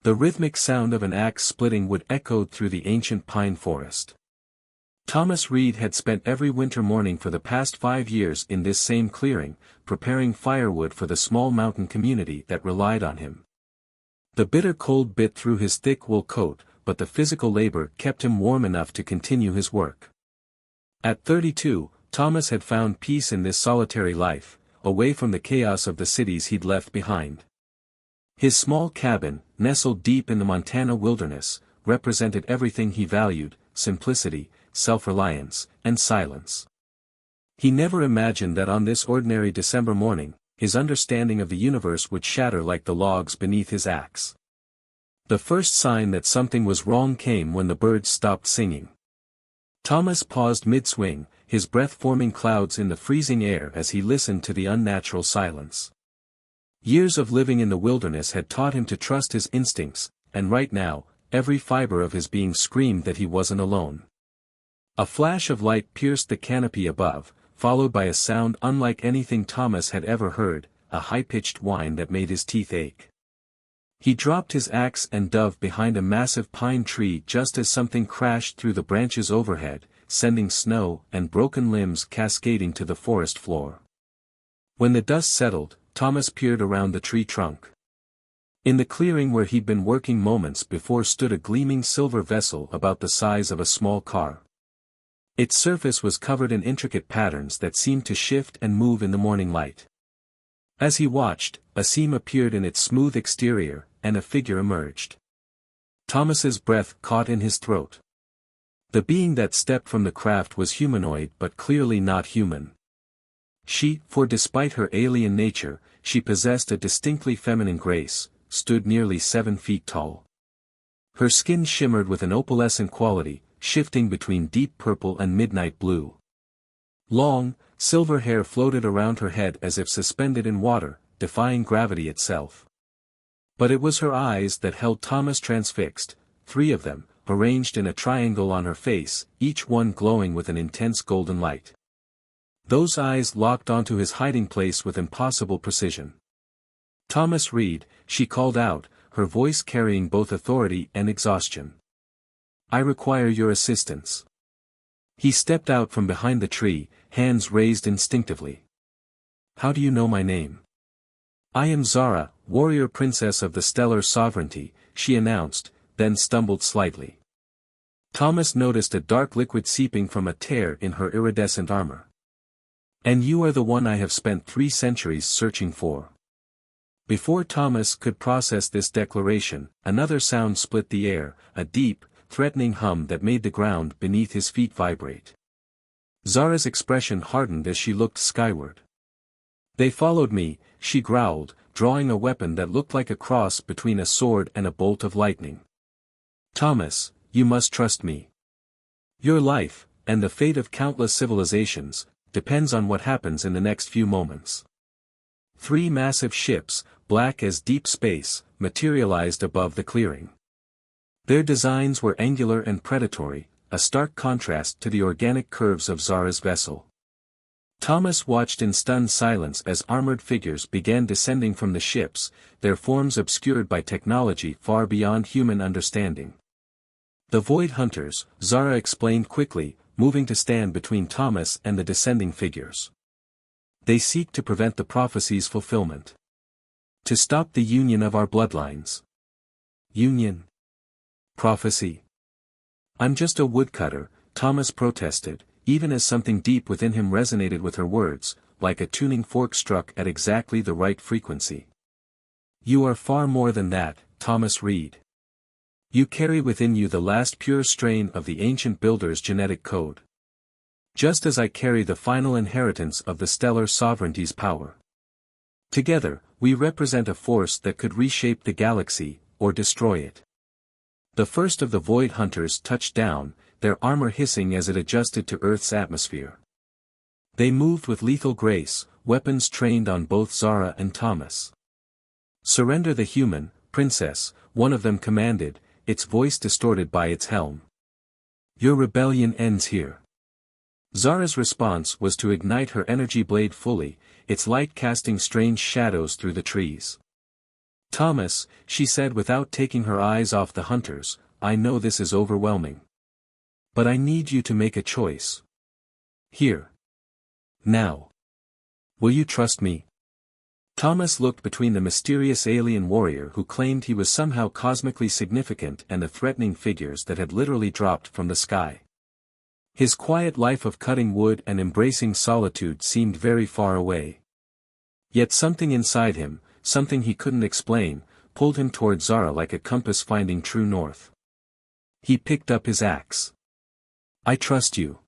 The rhythmic sound of an axe splitting wood echoed through the ancient pine forest. Thomas Reed had spent every winter morning for the past 5 years in this same clearing, preparing firewood for the small mountain community that relied on him. The bitter cold bit through his thick wool coat, but the physical labor kept him warm enough to continue his work. At 32, Thomas had found peace in this solitary life, away from the chaos of the cities he'd left behind. His small cabin, nestled deep in the Montana wilderness, represented everything he valued: simplicity, self-reliance, and silence. He never imagined that on this ordinary December morning, his understanding of the universe would shatter like the logs beneath his axe. The first sign that something was wrong came when the birds stopped singing. Thomas paused mid-swing, his breath forming clouds in the freezing air as he listened to the unnatural silence. Years of living in the wilderness had taught him to trust his instincts, and right now, every fiber of his being screamed that he wasn't alone. A flash of light pierced the canopy above, followed by a sound unlike anything Thomas had ever heard, a high-pitched whine that made his teeth ache. He dropped his axe and dove behind a massive pine tree just as something crashed through the branches overhead, sending snow and broken limbs cascading to the forest floor. When the dust settled, Thomas peered around the tree trunk. In the clearing where he'd been working moments before stood a gleaming silver vessel about the size of a small car. Its surface was covered in intricate patterns that seemed to shift and move in the morning light. As he watched, a seam appeared in its smooth exterior, and a figure emerged. Thomas's breath caught in his throat. The being that stepped from the craft was humanoid but clearly not human. For despite her alien nature, she possessed a distinctly feminine grace, stood nearly 7 feet tall. Her skin shimmered with an opalescent quality, shifting between deep purple and midnight blue. Long, silver hair floated around her head as if suspended in water, defying gravity itself. But it was her eyes that held Thomas transfixed, 3 of them, arranged in a triangle on her face, each one glowing with an intense golden light. Those eyes locked onto his hiding place with impossible precision. "Thomas Reed," she called out, her voice carrying both authority and exhaustion. "I require your assistance." He stepped out from behind the tree, hands raised instinctively. "How do you know my name?" "I am Zara, warrior princess of the stellar sovereignty," she announced, then stumbled slightly. Thomas noticed a dark liquid seeping from a tear in her iridescent armor. "And you are the one I have spent 3 centuries searching for." Before Thomas could process this declaration, another sound split the air, a deep, threatening hum that made the ground beneath his feet vibrate. Zara's expression hardened as she looked skyward. "They followed me," she growled, drawing a weapon that looked like a cross between a sword and a bolt of lightning. "Thomas, you must trust me. Your life, and the fate of countless civilizations, depends on what happens in the next few moments." 3 massive ships, black as deep space, materialized above the clearing. Their designs were angular and predatory, a stark contrast to the organic curves of Zara's vessel. Thomas watched in stunned silence as armored figures began descending from the ships, their forms obscured by technology far beyond human understanding. "The Void Hunters," Zara explained quickly, moving to stand between Thomas and the descending figures. "They seek to prevent the prophecy's fulfillment. To stop the union of our bloodlines." "Union? Prophecy? I'm just a woodcutter," Thomas protested, even as something deep within him resonated with her words, like a tuning fork struck at exactly the right frequency. "You are far more than that, Thomas Reed. You carry within you the last pure strain of the ancient builder's genetic code. Just as I carry the final inheritance of the stellar sovereignty's power. Together, we represent a force that could reshape the galaxy, or destroy it." The first of the Void Hunters touched down, their armor hissing as it adjusted to Earth's atmosphere. They moved with lethal grace, weapons trained on both Zara and Thomas. "Surrender the human, princess," one of them commanded, its voice distorted by its helm. "Your rebellion ends here." Zara's response was to ignite her energy blade fully, its light casting strange shadows through the trees. Thomas, she said without taking her eyes off the hunters, I know this is overwhelming. But I need you to make a choice. Here. Now. Will you trust me? Thomas looked between the mysterious alien warrior who claimed he was somehow cosmically significant and the threatening figures that had literally dropped from the sky. His quiet life of cutting wood and embracing solitude seemed very far away. Yet something inside him, something he couldn't explain, pulled him toward Zara like a compass finding true north. He picked up his axe. I trust you.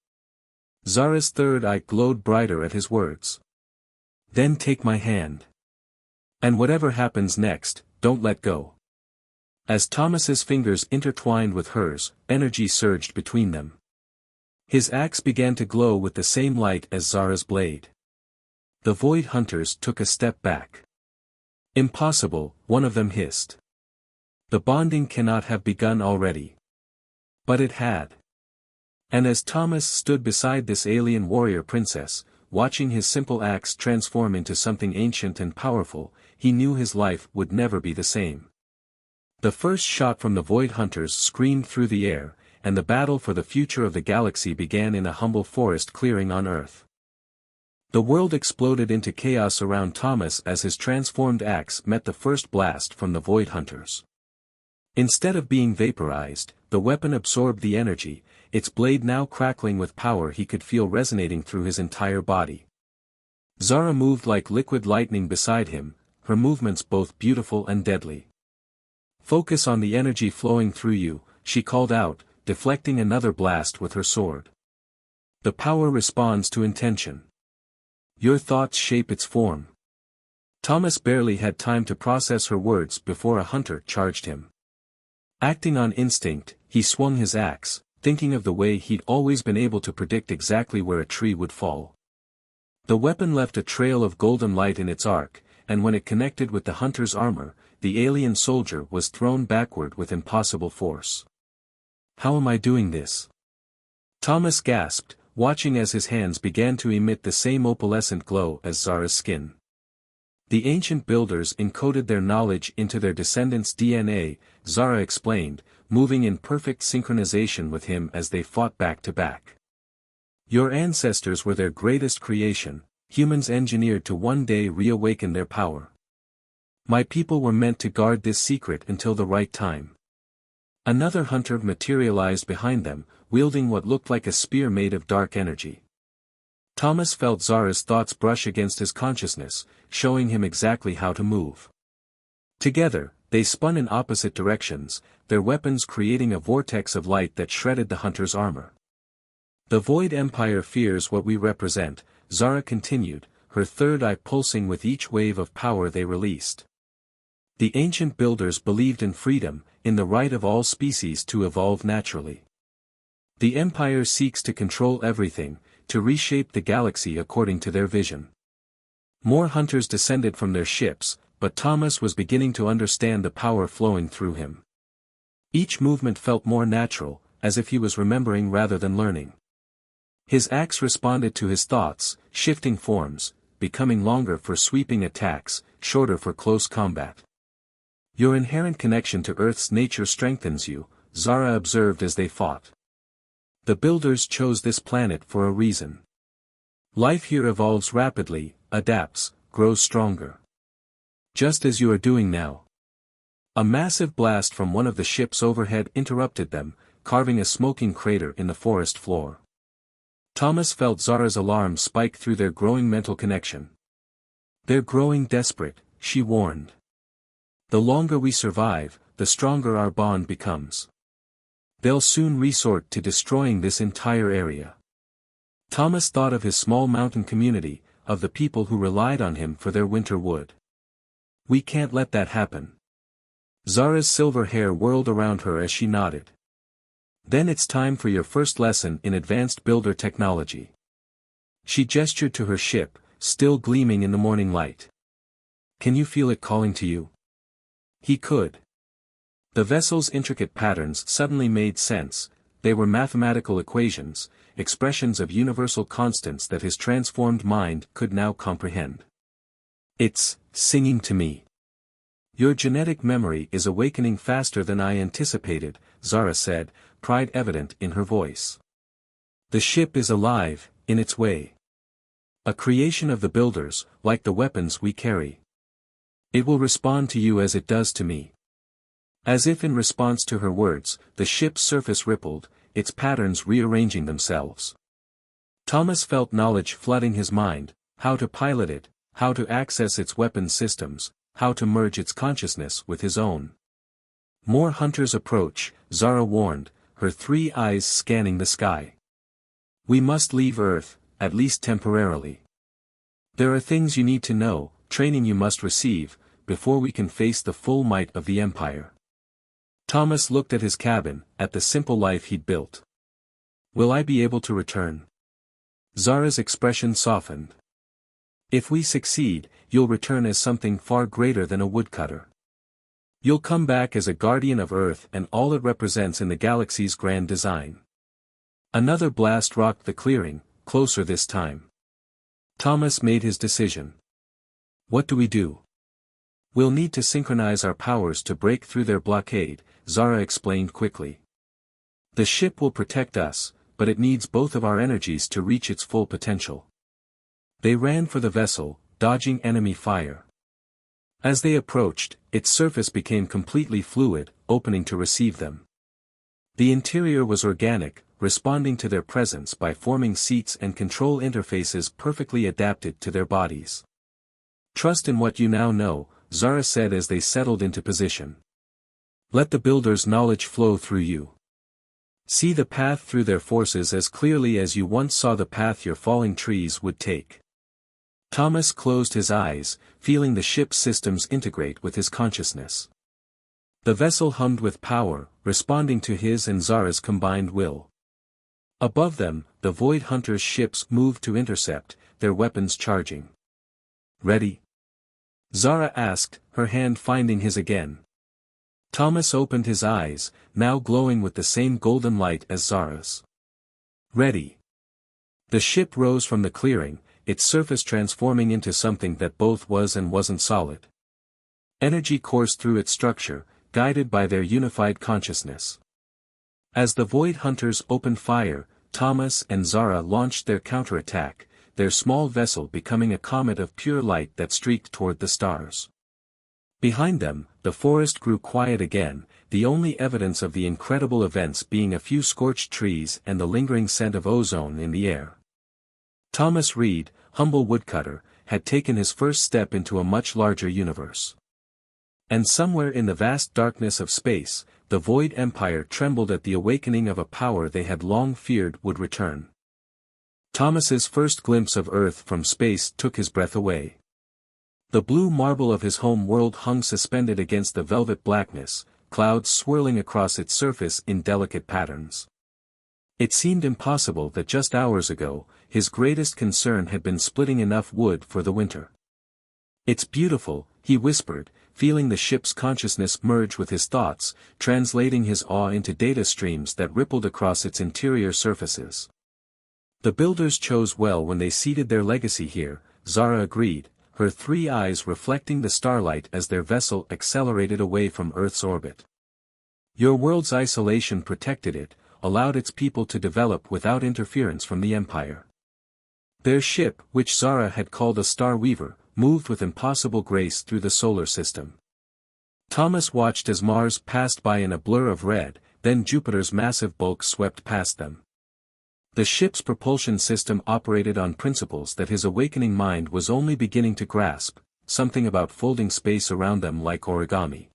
Zara's third eye glowed brighter at his words. Then take my hand. And whatever happens next, don't let go. As Thomas's fingers intertwined with hers, energy surged between them. His axe began to glow with the same light as Zara's blade. The Void Hunters took a step back. Impossible, one of them hissed. The bonding cannot have begun already. But it had. And as Thomas stood beside this alien warrior princess, watching his simple axe transform into something ancient and powerful, he knew his life would never be the same. The first shot from the Void Hunters screamed through the air, and the battle for the future of the galaxy began in a humble forest clearing on Earth. The world exploded into chaos around Thomas as his transformed axe met the first blast from the Void Hunters. Instead of being vaporized, the weapon absorbed the energy, its blade now crackling with power he could feel resonating through his entire body. Zara moved like liquid lightning beside him, her movements both beautiful and deadly. Focus on the energy flowing through you, she called out, deflecting another blast with her sword. The power responds to intention. Your thoughts shape its form. Thomas barely had time to process her words before a hunter charged him. Acting on instinct, he swung his axe, thinking of the way he'd always been able to predict exactly where a tree would fall. The weapon left a trail of golden light in its arc, and when it connected with the hunter's armor, the alien soldier was thrown backward with impossible force. How am I doing this? Thomas gasped, watching as his hands began to emit the same opalescent glow as Zara's skin. The ancient builders encoded their knowledge into their descendants' DNA, Zara explained, moving in perfect synchronization with him as they fought back to back. Your ancestors were their greatest creation, humans engineered to one day reawaken their power. My people were meant to guard this secret until the right time. Another hunter materialized behind them, wielding what looked like a spear made of dark energy. Thomas felt Zara's thoughts brush against his consciousness, showing him exactly how to move. Together, they spun in opposite directions, their weapons creating a vortex of light that shredded the hunter's armor. The Void Empire fears what we represent, Zara continued, her third eye pulsing with each wave of power they released. The ancient builders believed in freedom, in the right of all species to evolve naturally. The Empire seeks to control everything, to reshape the galaxy according to their vision. More hunters descended from their ships, but Thomas was beginning to understand the power flowing through him. Each movement felt more natural, as if he was remembering rather than learning. His axe responded to his thoughts, shifting forms, becoming longer for sweeping attacks, shorter for close combat. Your inherent connection to Earth's nature strengthens you, Zara observed as they fought. The builders chose this planet for a reason. Life here evolves rapidly, adapts, grows stronger. Just as you are doing now. A massive blast from one of the ships overhead interrupted them, carving a smoking crater in the forest floor. Thomas felt Zara's alarm spike through their growing mental connection. They're growing desperate, she warned. The longer we survive, the stronger our bond becomes. They'll soon resort to destroying this entire area. Thomas thought of his small mountain community, of the people who relied on him for their winter wood. We can't let that happen. Zara's silver hair whirled around her as she nodded. Then it's time for your first lesson in advanced builder technology. She gestured to her ship, still gleaming in the morning light. Can you feel it calling to you? He could. The vessel's intricate patterns suddenly made sense, they were mathematical equations, expressions of universal constants that his transformed mind could now comprehend. It's singing to me. Your genetic memory is awakening faster than I anticipated, Zara said, pride evident in her voice. The ship is alive, in its way. A creation of the builders, like the weapons we carry. It will respond to you as it does to me. As if in response to her words, the ship's surface rippled, its patterns rearranging themselves. Thomas felt knowledge flooding his mind, how to pilot it, how to access its weapons systems, how to merge its consciousness with his own. More hunters approach, Zara warned, her 3 eyes scanning the sky. We must leave Earth, at least temporarily. There are things you need to know, training you must receive, before we can face the full might of the Empire. Thomas looked at his cabin, at the simple life he'd built. Will I be able to return? Zara's expression softened. If we succeed, you'll return as something far greater than a woodcutter. You'll come back as a guardian of Earth and all it represents in the galaxy's grand design. Another blast rocked the clearing, closer this time. Thomas made his decision. What do we do? We'll need to synchronize our powers to break through their blockade, Zara explained quickly. The ship will protect us, but it needs both of our energies to reach its full potential. They ran for the vessel, dodging enemy fire. As they approached, its surface became completely fluid, opening to receive them. The interior was organic, responding to their presence by forming seats and control interfaces perfectly adapted to their bodies. Trust in what you now know, Zara said as they settled into position. Let the builder's knowledge flow through you. See the path through their forces as clearly as you once saw the path your falling trees would take. Thomas closed his eyes, feeling the ship's systems integrate with his consciousness. The vessel hummed with power, responding to his and Zara's combined will. Above them, the Void Hunters' ships moved to intercept, their weapons charging. Ready? Zara asked, her hand finding his again. Thomas opened his eyes, now glowing with the same golden light as Zara's. Ready. The ship rose from the clearing, its surface transforming into something that both was and wasn't solid. Energy coursed through its structure, guided by their unified consciousness. As the Void Hunters opened fire, Thomas and Zara launched their counterattack, their small vessel becoming a comet of pure light that streaked toward the stars. Behind them, the forest grew quiet again, the only evidence of the incredible events being a few scorched trees and the lingering scent of ozone in the air. Thomas Reed, humble woodcutter, had taken his first step into a much larger universe. And somewhere in the vast darkness of space, the Void Empire trembled at the awakening of a power they had long feared would return. Thomas's first glimpse of Earth from space took his breath away. The blue marble of his home world hung suspended against the velvet blackness, clouds swirling across its surface in delicate patterns. It seemed impossible that just hours ago, his greatest concern had been splitting enough wood for the winter. It's beautiful, he whispered, feeling the ship's consciousness merge with his thoughts, translating his awe into data streams that rippled across its interior surfaces. The builders chose well when they seeded their legacy here, Zara agreed, her 3 eyes reflecting the starlight as their vessel accelerated away from Earth's orbit. Your world's isolation protected it, allowed its people to develop without interference from the Empire. Their ship, which Zara had called a Star Weaver, moved with impossible grace through the solar system. Thomas watched as Mars passed by in a blur of red, then Jupiter's massive bulk swept past them. The ship's propulsion system operated on principles that his awakening mind was only beginning to grasp, something about folding space around them like origami.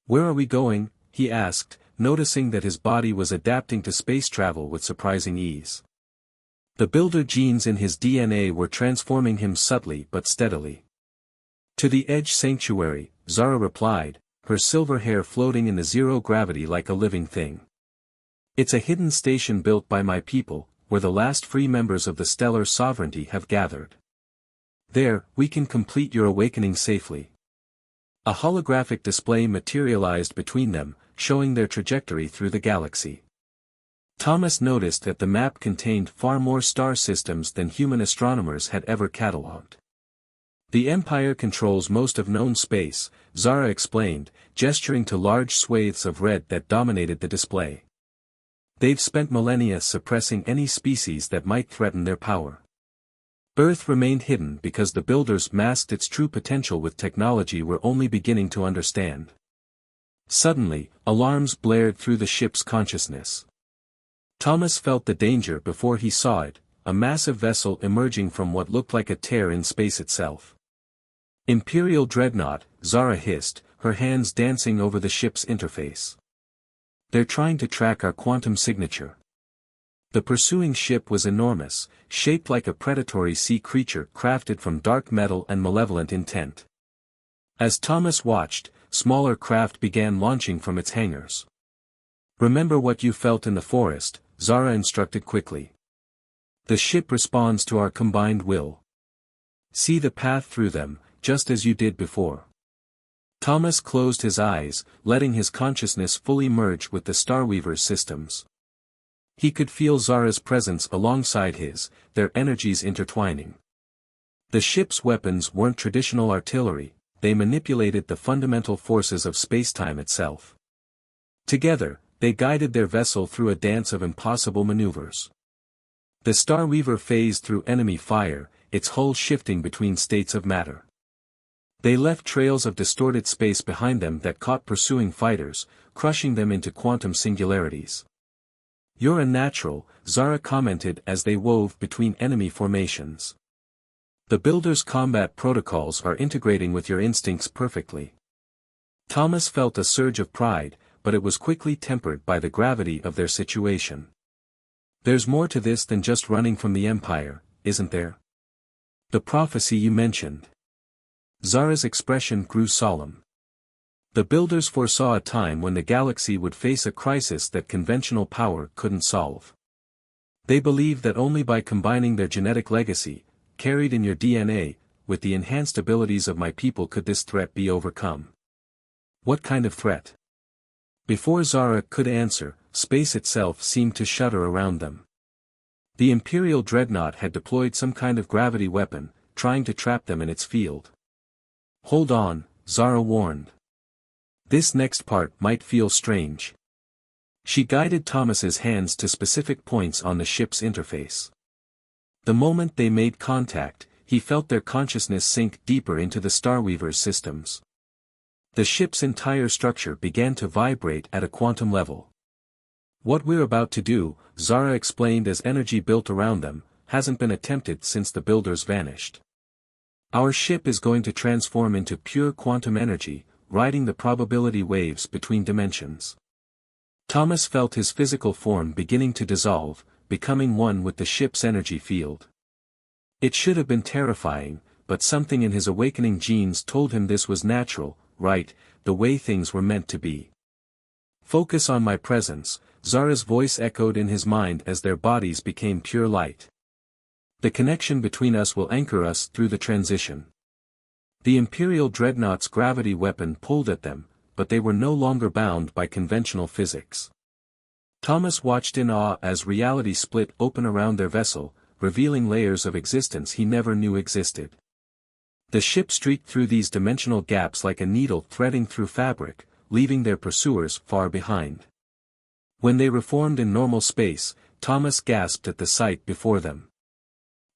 Where are we going? He asked, noticing that his body was adapting to space travel with surprising ease. The builder genes in his DNA were transforming him subtly but steadily. To the Edge Sanctuary, Zara replied, her silver hair floating in the zero gravity like a living thing. It's a hidden station built by my people, where the last free members of the stellar sovereignty have gathered. There, we can complete your awakening safely. A holographic display materialized between them, showing their trajectory through the galaxy. Thomas noticed that the map contained far more star systems than human astronomers had ever catalogued. The Empire controls most of known space, Zara explained, gesturing to large swathes of red that dominated the display. They've spent millennia suppressing any species that might threaten their power. Earth remained hidden because the builders masked its true potential with technology we're only beginning to understand. Suddenly, alarms blared through the ship's consciousness. Thomas felt the danger before he saw it, a massive vessel emerging from what looked like a tear in space itself. Imperial Dreadnought, Zara hissed, her hands dancing over the ship's interface. They're trying to track our quantum signature. The pursuing ship was enormous, shaped like a predatory sea creature crafted from dark metal and malevolent intent. As Thomas watched, smaller craft began launching from its hangars. Remember what you felt in the forest, Zara instructed quickly. The ship responds to our combined will. See the path through them, just as you did before. Thomas closed his eyes, letting his consciousness fully merge with the Starweaver's systems. He could feel Zara's presence alongside his, their energies intertwining. The ship's weapons weren't traditional artillery, they manipulated the fundamental forces of spacetime itself. Together, they guided their vessel through a dance of impossible maneuvers. The Starweaver phased through enemy fire, its hull shifting between states of matter. They left trails of distorted space behind them that caught pursuing fighters, crushing them into quantum singularities. You're a natural, Zara commented as they wove between enemy formations. The builders' combat protocols are integrating with your instincts perfectly. Thomas felt a surge of pride, but it was quickly tempered by the gravity of their situation. There's more to this than just running from the Empire, isn't there? The prophecy you mentioned. Zara's expression grew solemn. The builders foresaw a time when the galaxy would face a crisis that conventional power couldn't solve. They believed that only by combining their genetic legacy, carried in your DNA, with the enhanced abilities of my people could this threat be overcome. What kind of threat? Before Zara could answer, space itself seemed to shudder around them. The Imperial Dreadnought had deployed some kind of gravity weapon, trying to trap them in its field. Hold on, Zara warned. This next part might feel strange. She guided Thomas's hands to specific points on the ship's interface. The moment they made contact, he felt their consciousness sink deeper into the Starweaver's systems. The ship's entire structure began to vibrate at a quantum level. What we're about to do, Zara explained as energy built around them, hasn't been attempted since the builders vanished. Our ship is going to transform into pure quantum energy, riding the probability waves between dimensions. Thomas felt his physical form beginning to dissolve, becoming one with the ship's energy field. It should have been terrifying, but something in his awakening genes told him this was natural, right, the way things were meant to be. Focus on my presence, Zara's voice echoed in his mind as their bodies became pure light. The connection between us will anchor us through the transition. The Imperial Dreadnought's gravity weapon pulled at them, but they were no longer bound by conventional physics. Thomas watched in awe as reality split open around their vessel, revealing layers of existence he never knew existed. The ship streaked through these dimensional gaps like a needle threading through fabric, leaving their pursuers far behind. When they reformed in normal space, Thomas gasped at the sight before them.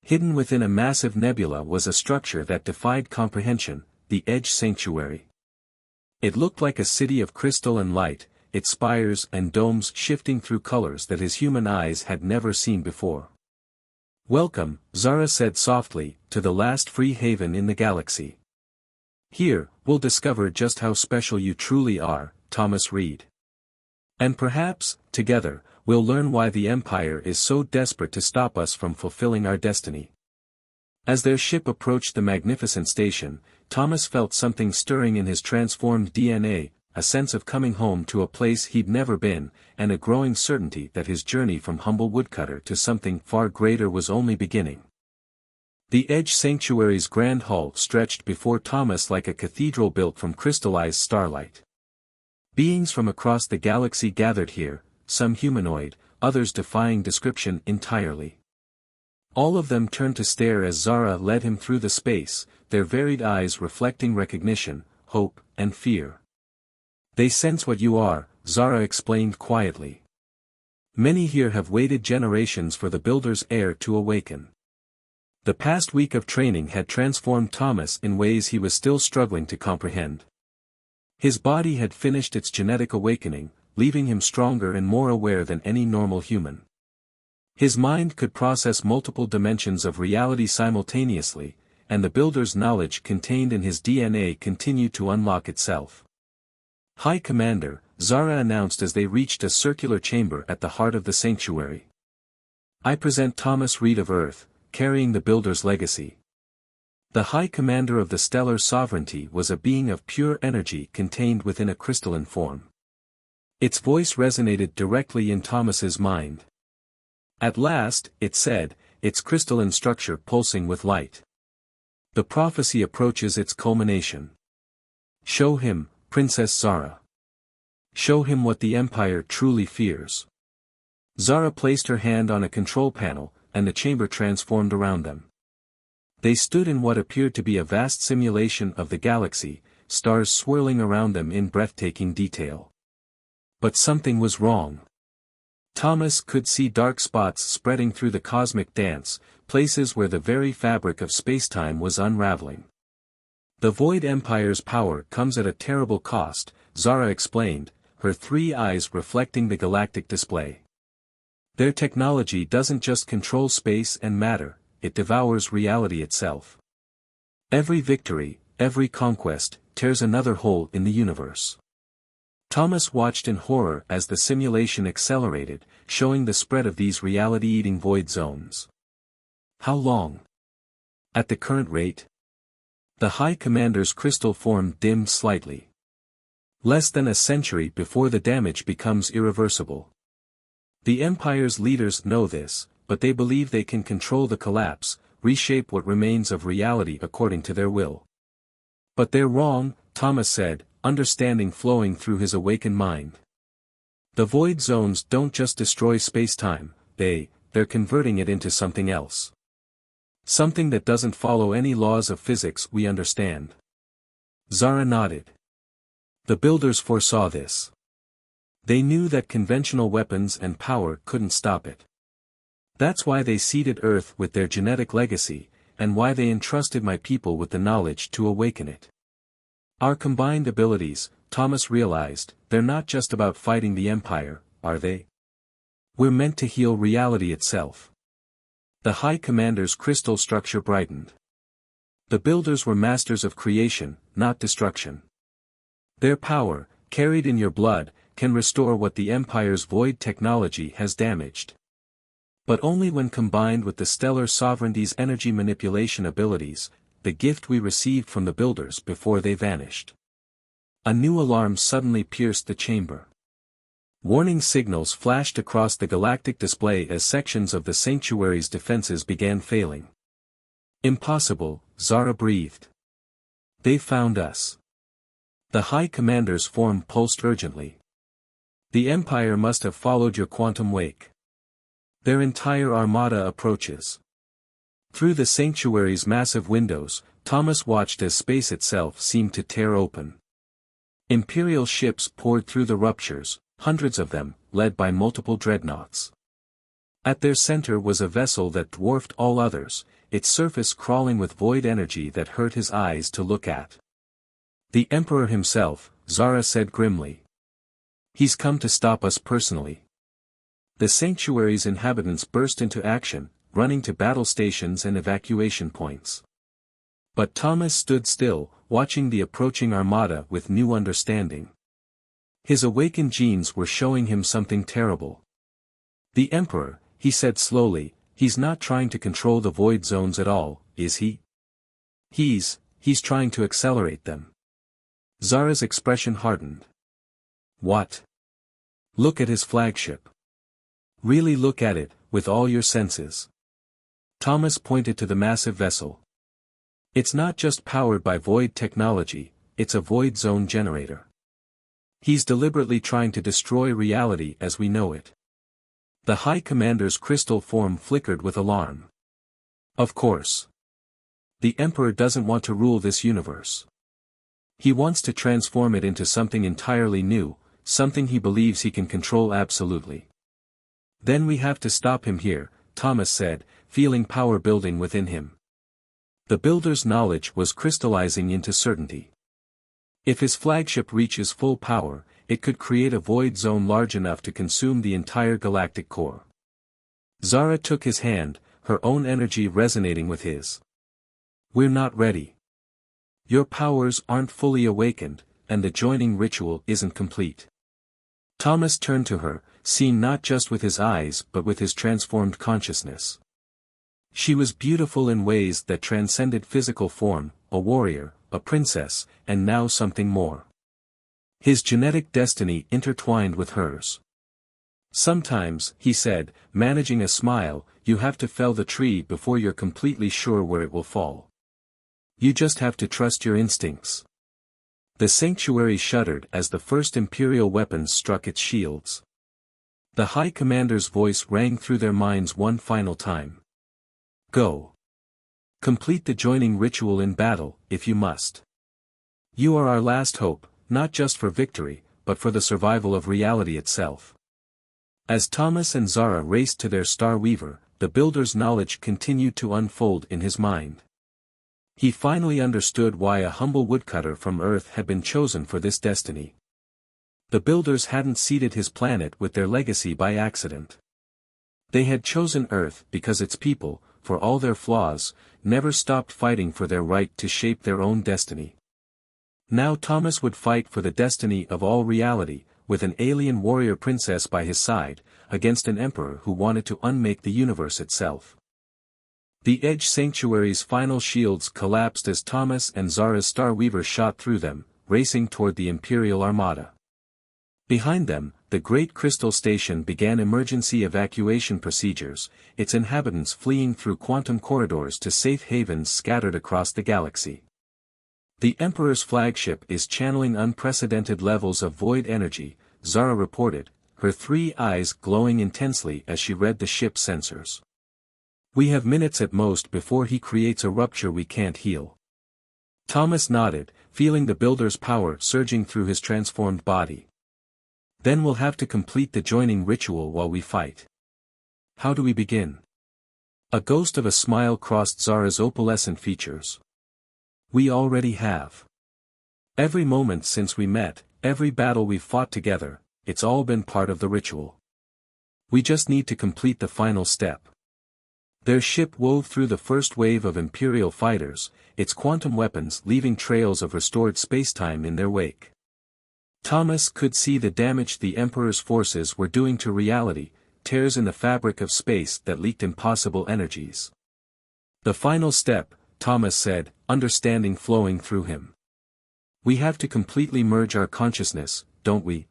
Hidden within a massive nebula was a structure that defied comprehension, the Edge Sanctuary. It looked like a city of crystal and light, its spires and domes shifting through colors that his human eyes had never seen before. Welcome, Zara said softly, to the last free haven in the galaxy. Here, we'll discover just how special you truly are, Thomas Reed. And perhaps, together, we'll learn why the Empire is so desperate to stop us from fulfilling our destiny. As their ship approached the magnificent station, Thomas felt something stirring in his transformed DNA, a sense of coming home to a place he'd never been, and a growing certainty that his journey from humble woodcutter to something far greater was only beginning. The Edge Sanctuary's grand hall stretched before Thomas like a cathedral built from crystallized starlight. Beings from across the galaxy gathered here, some humanoid, others defying description entirely. All of them turned to stare as Zara led him through the space, their varied eyes reflecting recognition, hope, and fear. They sense what you are, Zara explained quietly. Many here have waited generations for the Builder's heir to awaken. The past week of training had transformed Thomas in ways he was still struggling to comprehend. His body had finished its genetic awakening, leaving him stronger and more aware than any normal human. His mind could process multiple dimensions of reality simultaneously, and the Builder's knowledge contained in his DNA continued to unlock itself. High Commander, Zara announced as they reached a circular chamber at the heart of the sanctuary. I present Thomas Reed of Earth, carrying the Builder's legacy. The High Commander of the Stellar Sovereignty was a being of pure energy contained within a crystalline form. Its voice resonated directly in Thomas's mind. At last, it said, its crystalline structure pulsing with light. The prophecy approaches its culmination. Show him, Princess Zara. Show him what the Empire truly fears. Zara placed her hand on a control panel, and the chamber transformed around them. They stood in what appeared to be a vast simulation of the galaxy, stars swirling around them in breathtaking detail. But something was wrong. Thomas could see dark spots spreading through the cosmic dance, places where the very fabric of spacetime was unraveling. The Void Empire's power comes at a terrible cost, Zara explained, her three eyes reflecting the galactic display. Their technology doesn't just control space and matter, it devours reality itself. Every victory, every conquest, tears another hole in the universe. Thomas watched in horror as the simulation accelerated, showing the spread of these reality-eating void zones. How long? At the current rate? The High Commander's crystal form dimmed slightly. Less than a century before the damage becomes irreversible. The Empire's leaders know this, but they believe they can control the collapse, reshape what remains of reality according to their will. But they're wrong, Thomas said, understanding flowing through his awakened mind. The void zones don't just destroy space-time, they're converting it into something else. Something that doesn't follow any laws of physics we understand. Zara nodded. The Builders foresaw this. They knew that conventional weapons and power couldn't stop it. That's why they seeded Earth with their genetic legacy, and why they entrusted my people with the knowledge to awaken it. Our combined abilities, Thomas realized, they're not just about fighting the Empire, are they? We're meant to heal reality itself. The High Commander's crystal structure brightened. The Builders were masters of creation, not destruction. Their power, carried in your blood, can restore what the Empire's void technology has damaged. But only when combined with the Stellar Sovereignty's energy manipulation abilities, the gift we received from the Builders before they vanished. A new alarm suddenly pierced the chamber. Warning signals flashed across the galactic display as sections of the sanctuary's defenses began failing. Impossible, Zara breathed. They found us. The High Commander's form pulsed urgently. The Empire must have followed your quantum wake. Their entire armada approaches. Through the sanctuary's massive windows, Thomas watched as space itself seemed to tear open. Imperial ships poured through the ruptures, hundreds of them, led by multiple dreadnoughts. At their center was a vessel that dwarfed all others, its surface crawling with void energy that hurt his eyes to look at. The Emperor himself, Zara said grimly. He's come to stop us personally. The sanctuary's inhabitants burst into action, running to battle stations and evacuation points. But Thomas stood still, watching the approaching armada with new understanding. His awakened genes were showing him something terrible. The Emperor, he said slowly, he's not trying to control the void zones at all, is he? He's trying to accelerate them. Zara's expression hardened. What? Look at his flagship. Really look at it, with all your senses. Thomas pointed to the massive vessel. It's not just powered by void technology, it's a void zone generator. He's deliberately trying to destroy reality as we know it. The High Commander's crystal form flickered with alarm. Of course. The Emperor doesn't want to rule this universe. He wants to transform it into something entirely new, something he believes he can control absolutely. Then we have to stop him here, Thomas said, feeling power building within him. The builder's knowledge was crystallizing into certainty. If his flagship reaches full power, it could create a void zone large enough to consume the entire galactic core. Zara took his hand, her own energy resonating with his. We're not ready. Your powers aren't fully awakened, and the joining ritual isn't complete. Thomas turned to her, seeing not just with his eyes but with his transformed consciousness. She was beautiful in ways that transcended physical form, a warrior, a princess, and now something more. His genetic destiny intertwined with hers. Sometimes, he said, managing a smile, you have to fell the tree before you're completely sure where it will fall. You just have to trust your instincts. The sanctuary shuddered as the first Imperial weapons struck its shields. The High Commander's voice rang through their minds one final time. Go. Complete the joining ritual in battle, if you must. You are our last hope, not just for victory, but for the survival of reality itself. As Thomas and Zara raced to their Star Weaver, the builder's knowledge continued to unfold in his mind. He finally understood why a humble woodcutter from Earth had been chosen for this destiny. The builders hadn't seeded his planet with their legacy by accident. They had chosen Earth because its people, for all their flaws, never stopped fighting for their right to shape their own destiny. Now Thomas would fight for the destiny of all reality, with an alien warrior princess by his side, against an emperor who wanted to unmake the universe itself. The Edge Sanctuary's final shields collapsed as Thomas and Zara's Star Weaver shot through them, racing toward the Imperial Armada. Behind them, the Great Crystal Station began emergency evacuation procedures, its inhabitants fleeing through quantum corridors to safe havens scattered across the galaxy. The Emperor's flagship is channeling unprecedented levels of void energy, Zara reported, her three eyes glowing intensely as she read the ship's sensors. We have minutes at most before he creates a rupture we can't heal. Thomas nodded, feeling the builder's power surging through his transformed body. Then we'll have to complete the joining ritual while we fight. How do we begin? A ghost of a smile crossed Zara's opalescent features. We already have. Every moment since we met, every battle we've fought together, it's all been part of the ritual. We just need to complete the final step. Their ship wove through the first wave of Imperial fighters, its quantum weapons leaving trails of restored spacetime in their wake. Thomas could see the damage the Emperor's forces were doing to reality, tears in the fabric of space that leaked impossible energies. The final step, Thomas said, understanding flowing through him. We have to completely merge our consciousness, don't we?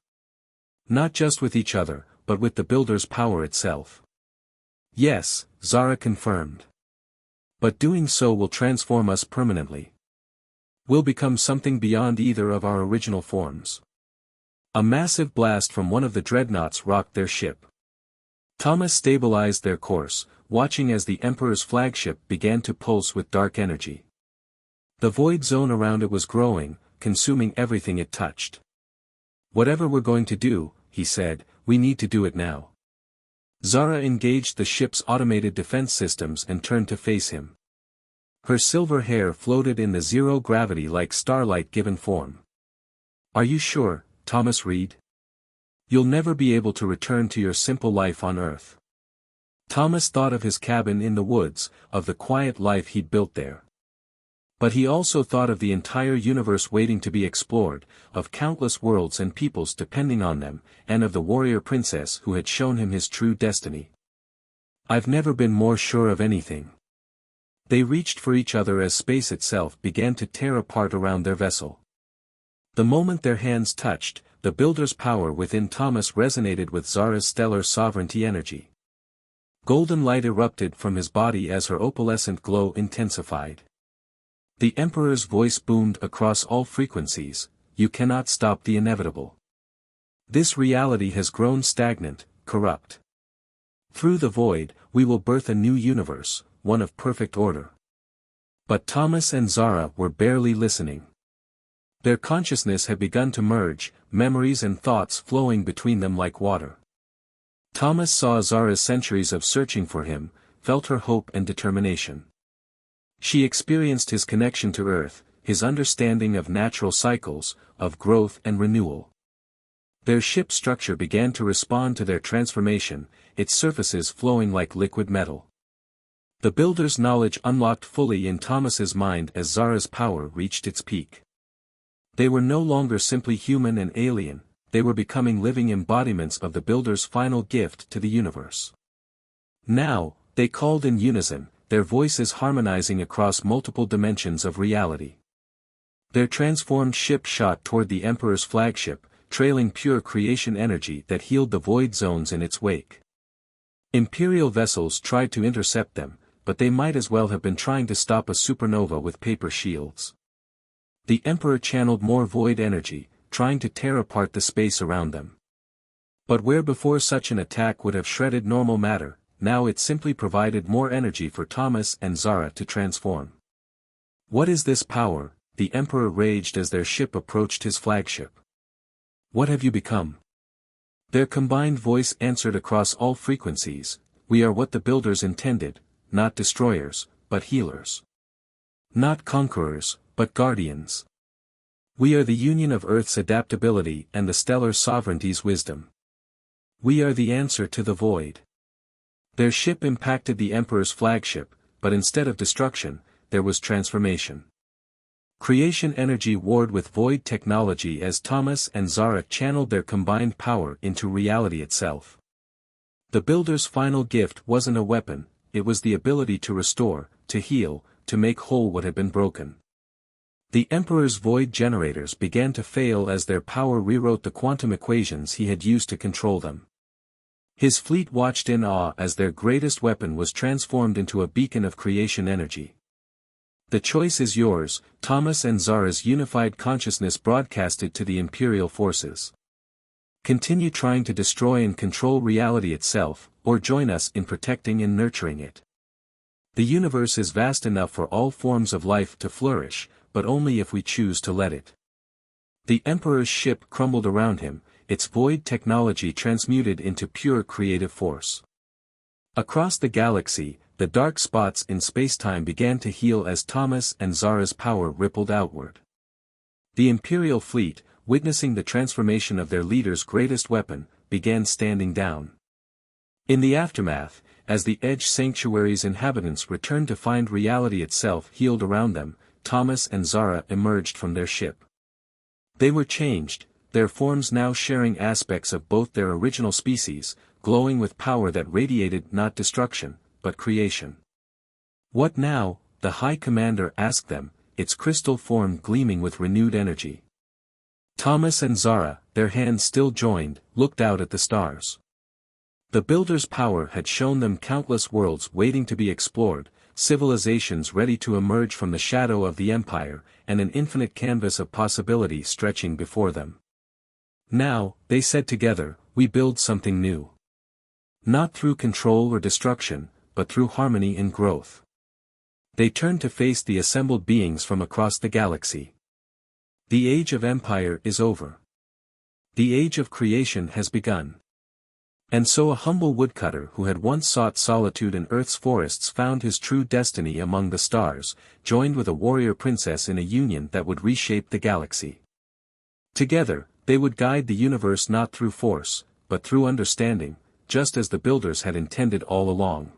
Not just with each other, but with the builder's power itself. Yes, Zara confirmed. But doing so will transform us permanently. We'll become something beyond either of our original forms. A massive blast from one of the dreadnoughts rocked their ship. Thomas stabilized their course, watching as the Emperor's flagship began to pulse with dark energy. The void zone around it was growing, consuming everything it touched. Whatever we're going to do, he said, we need to do it now. Zara engaged the ship's automated defense systems and turned to face him. Her silver hair floated in the zero-gravity-like starlight-given form. Are you sure, Thomas Reed? You'll never be able to return to your simple life on Earth. Thomas thought of his cabin in the woods, of the quiet life he'd built there. But he also thought of the entire universe waiting to be explored, of countless worlds and peoples depending on them, and of the warrior princess who had shown him his true destiny. I've never been more sure of anything. They reached for each other as space itself began to tear apart around their vessel. The moment their hands touched, the builder's power within Thomas resonated with Zara's stellar sovereignty energy. Golden light erupted from his body as her opalescent glow intensified. The Emperor's voice boomed across all frequencies, you cannot stop the inevitable. This reality has grown stagnant, corrupt. Through the void, we will birth a new universe, one of perfect order. But Thomas and Zara were barely listening. Their consciousness had begun to merge, memories and thoughts flowing between them like water. Thomas saw Zara's centuries of searching for him, felt her hope and determination. She experienced his connection to Earth, his understanding of natural cycles, of growth and renewal. Their ship structure began to respond to their transformation, its surfaces flowing like liquid metal. The builder's knowledge unlocked fully in Thomas's mind as Zara's power reached its peak. They were no longer simply human and alien, they were becoming living embodiments of the builder's final gift to the universe. Now, they called in unison, their voices harmonizing across multiple dimensions of reality. Their transformed ship shot toward the Emperor's flagship, trailing pure creation energy that healed the void zones in its wake. Imperial vessels tried to intercept them, but they might as well have been trying to stop a supernova with paper shields. The Emperor channeled more void energy, trying to tear apart the space around them. But where before such an attack would have shredded normal matter, now it simply provided more energy for Thomas and Zara to transform. "What is this power?" the Emperor raged as their ship approached his flagship. "What have you become?" Their combined voice answered across all frequencies, "We are what the builders intended, not destroyers, but healers. Not conquerors, but guardians. We are the union of Earth's adaptability and the stellar sovereignty's wisdom. We are the answer to the void." Their ship impacted the Emperor's flagship, but instead of destruction, there was transformation. Creation energy warred with void technology as Thomas and Zara channeled their combined power into reality itself. The builder's final gift wasn't a weapon, it was the ability to restore, to heal, to make whole what had been broken. The Emperor's void generators began to fail as their power rewrote the quantum equations he had used to control them. His fleet watched in awe as their greatest weapon was transformed into a beacon of creation energy. "The choice is yours," Thomas and Zara's unified consciousness broadcasted to the Imperial forces. "Continue trying to destroy and control reality itself, or join us in protecting and nurturing it. The universe is vast enough for all forms of life to flourish, but only if we choose to let it." The Emperor's ship crumbled around him, its void technology transmuted into pure creative force. Across the galaxy, the dark spots in spacetime began to heal as Thomas and Zara's power rippled outward. The Imperial fleet, witnessing the transformation of their leader's greatest weapon, began standing down. In the aftermath, as the Edge Sanctuary's inhabitants returned to find reality itself healed around them, Thomas and Zara emerged from their ship. They were changed, their forms now sharing aspects of both their original species, glowing with power that radiated not destruction, but creation. "What now?" the High Commander asked them, its crystal form gleaming with renewed energy. Thomas and Zara, their hands still joined, looked out at the stars. The builder's power had shown them countless worlds waiting to be explored, civilizations ready to emerge from the shadow of the Empire, and an infinite canvas of possibility stretching before them. "Now," they said together, "we build something new. Not through control or destruction, but through harmony and growth." They turned to face the assembled beings from across the galaxy. The age of empire is over. The age of creation has begun. And so a humble woodcutter who had once sought solitude in Earth's forests found his true destiny among the stars, joined with a warrior princess in a union that would reshape the galaxy. Together, they would guide the universe not through force, but through understanding, just as the builders had intended all along.